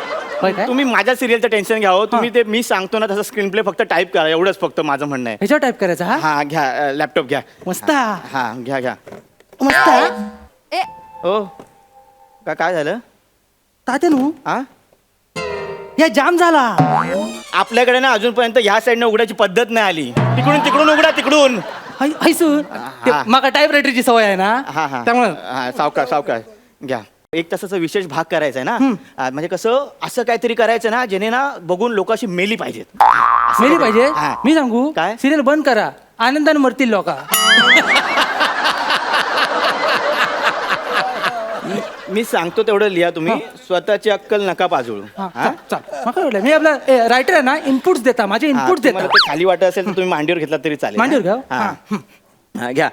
तुम्ही माझ्या सिरियलचं टेन्शन घ्या. तुम्ही ते मी सांगतो ना तसं स्क्रीन प्ले फक्त टाईप करा, एवढंच फक्त माझं म्हणणं आहे. ह्याच्यावर टाईप करायचा? हा घ्या, लॅपटॉप घ्या. मस्त. हा घ्या. मस्त. हो काय झालं तात्यानू? या जाम झाला आपल्याकडे ना, अजूनपर्यंत ह्या साईडनं उघडायची पद्धत नाही आली. तिकडून उघडा, तिकडून. माका टाईप रायटरची सवय आहे ना, त्यामुळे सावकाश घ्या. 1 तासाचा विशेष भाग करायचा आहे ना, म्हणजे कसं असं काहीतरी करायचं ना, जेणे ना बघून लोक अशी मेली पाहिजेत. मेली पाहिजे? मी सांगू काय? सिरियल बंद करा, आनंदाने मरतील लोक. मी सांगतो तेवढं लिहा तुम्ही, स्वतःची अक्कल नका पाजळू. मी आपला रायटर आहे ना, इनपुट्स देता, माझे इनपुट देता. खाली वाटत असेल तर तुम्ही मांडीवर घेतला तरी चालेल. मांडीवर घ्या. घ्या.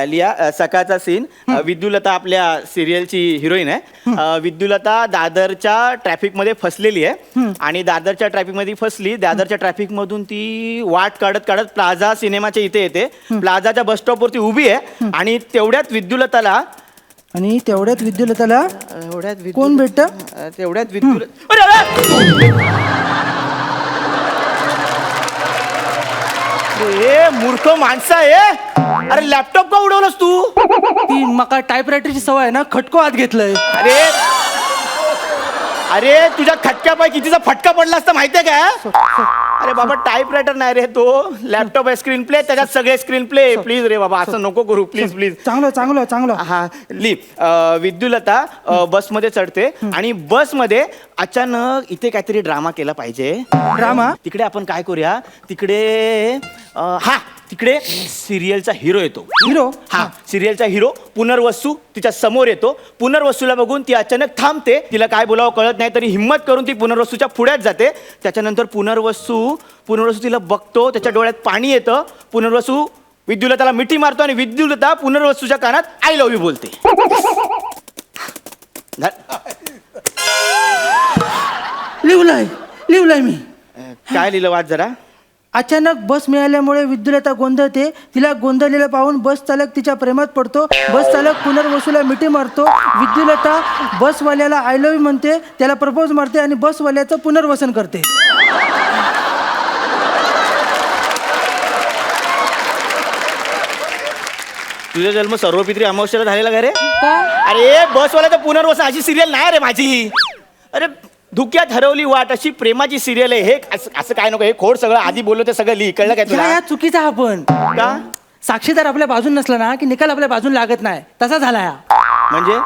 लिहा सकाळचा सीन. विद्युलता आपल्या सिरियलची हिरोईन आहे. विद्युलता दादरच्या ट्रॅफिक मध्ये फसलेली आहे आणि दादरच्या ट्रॅफिक मध्ये फसली. दादरच्या ट्रॅफिक मधून ती वाट काढत प्लाझा सिनेमाच्या इथे येते. प्लाझाच्या बस स्टॉप वरती उभी आहे आणि तेवढ्यात विद्युलताला कोण भेटत? मूर्ख माणसा आहे. अरे लॅपटॉप का उडवलंस तू? ती मका टाईप रायटरची सवय आहे ना, खटको आत घेतलंय. अरे तुझ्या खटक्यापाई कितीचा फटका पडला असता माहितीये का? अरे बाबा टाईपरायटर नाही रे तो, लॅपटॉप आहे, स्क्रीन प्ले, त्याच्यात सगळे स्क्रीन प्ले. प्लीज रे बाबा, असं नको करू, प्लीज प्लीज. चांगलं हा ली विद्युलता बसमध्ये चढते आणि बसमध्ये अचानक इथे काहीतरी ड्रामा केला पाहिजे. ड्रामा? तिकडे आपण काय करूया, तिकडे सिरियलचा हिरो येतो. हिरो? हा, सिरियलचा हिरो पुनर्वसू तिच्या समोर येतो. पुनर्वसूला बघून ती अचानक थांबते, तिला काय बोलावं कळत नाही, तरी हिम्मत करून ती पुनर्वसूच्या पुढ्यात जाते. त्याच्यानंतर पुनर्वसू तिला बघतो, त्याच्या डोळ्यात पाणी येतं. पुनर्वसू विद्युलताला मिठी मारतो आणि विद्युलता पुनर्वसूच्या कानात आय लव्ह यू बोलते. लिवलाय मी. काय लिहिलं वाच जरा. अचानक बस मिळाल्यामुळे विद्युलता गोंधळते. तिला गोंधळलेलं पाहून बस चालक तिच्या प्रेमात पडतो. बस चालक पुनर्वसूला मिठी मारतो. विद्युलता बसवाल्याला आय लव्ह यू म्हणते, त्याला प्रपोज मारते आणि बसवाल्याचं पुनर्वसन करते. तुझा जन्म सर्वपित्री अमावस्याला झालेला का रे? अरे बसवाल्याचं पुनर्वसन अशी सिरियल नाही रे माझी. अरे धुक्यात हरवली वाट अशी प्रेमाची सिरियल आहे. हे असं काय नको, हे खोड सगळं आधी बोललो ते सगळं लिही. कळलं काय तुला? या चुकीचा आपण का? साक्षीदार आपल्या बाजून नसला ना की निकाल आपल्या बाजून लागत नाही, तसा झाला हा. म्हणजे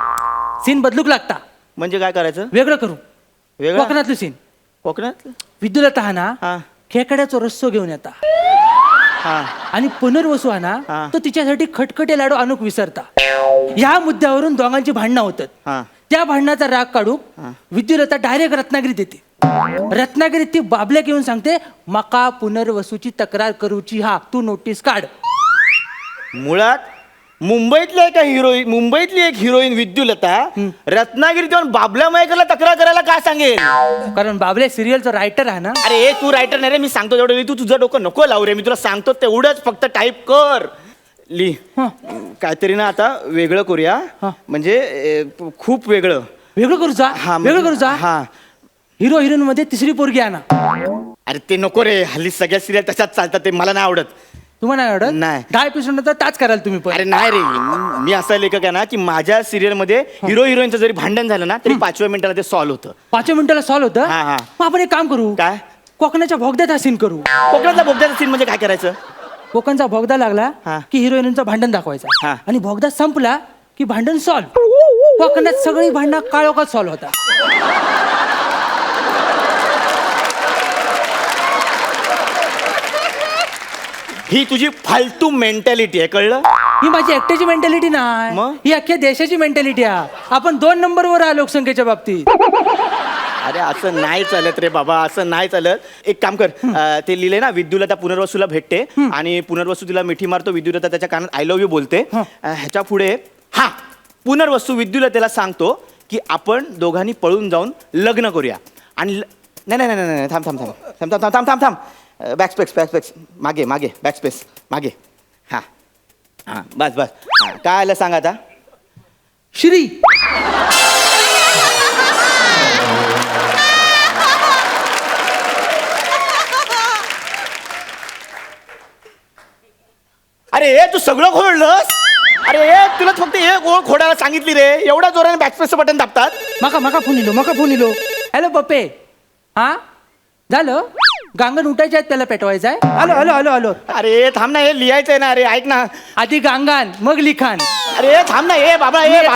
सीन बदलूक लागता. म्हणजे काय करायचं? वेगळं करू. वेगळं? कोकणातलं सीन. कोकणात विद्युलता हा ना खेकड्याचा रस्सो घेऊन येता आणि पुनर्वसू हा ना तो तिच्यासाठी खटखटे लाडू आणूक विसरता. ह्या मुद्द्यावरून दोघांची भांडणं होतात. त्या भांडणाचा राग काढू विद्युलता डायरेक्ट रत्नागिरीत येते. रत्नागिरीत ती बाबल्याक येऊन सांगते, मका पुनर्वसूची तक्रार करूची हा, तू नोटीस काढ. मुळात मुंबईतली एक हिरोईन विद्युलता रत्नागिरीत येऊन बाबल्या मयेकरला तक्रार करायला का सांगेल? कारण बाबल्या सिरियलचा रायटर आहे ना. अरे तू रायटर नाही रे, मी सांगतो तेवढं. तू तुझं डोकं नको लावू रे, मी तुला सांगतो तेवढंच फक्त टाईप कर. ली काहीतरी ना आता वेगळं करूया. म्हणजे खूप वेगळं करू जा. वेगळं करू जा. हिरो हिरोईन मध्ये तिसरी पोरगी आहे ना. अरे ते नको रे, हल्ली सगळ्या सिरियल तशाच चालतात, ते मला नाही आवडत. तुम्हाला नाही आवडत? नाही. 10 एपिसोड नंतर ताच कराल तुम्ही पण. अरे नाही रे, मी असा लेखक आहे ना की माझ्या सिरियल मध्ये हिरो हिरोईनचं जरी भांडण झालं ना तरी 5व्या मिनिटाला ते सॉल्व्ह होतं. 5व्या मिनिटाला सॉल्व्ह होतं. मग आपण एक काम करू. काय? कोकणाच्या भोगद्यात हा सीन करू. कोकणातला बोगद्याचा सीन म्हणजे काय करायचं? कोकणचा भोगदा लागला की हिरोईनचं भांडण दाखवायचं आणि भोगदा संपला की भांडण सॉल्व्ह. कोकणात सगळी भांडणं काळोखात सॉल्व्ह होता. ही तुझी फालतू मेंटॅलिटी आहे, कळलं? ही माझी एकट्याची मेंटॅलिटी नाही, ही अख्ख्या देशाची मेंटॅलिटी आहे. आपण 2 नंबरवर आहे लोकसंख्येच्या बाबतीत. अरे असं नाही चालत रे बाबा, असं नाही चालत. एक काम कर, ते लिहिले ना विद्युलता पुनर्वसूला भेटते आणि पुनर्वसू तिला मिठी मारतो. विद्युलता त्याच्या कानात आय लव्ह यू बोलते. ह्याच्या पुढे पुनर्वसू विद्युलतेला सांगतो की आपण दोघांनी पळून जाऊन लग्न करूया. आणि नाही थांब थांब थांब थांब थांब थांब थांब बॅकस्पेस मागे बॅकस्पेस मागे. बस काय आलं सांग आता. श्री अरे तू सगळं खोडलंस. अरे तुला फक्त एक ओळ खोडायला सांगितली रे, एवढ्या जोराने बॅकस्पेसचं बटन दाबतात. मका फोन इलो. हॅलो पप्पे. झालं गांगण उठायचे आहेत, त्याला पेटवायचं आहे. हॅलो. अरे थांब ना, हे लिहायचंय ना. अरे ऐक ना, आधी गांगान मग लिखाण. अरे थांब ना, हे बाबा, हे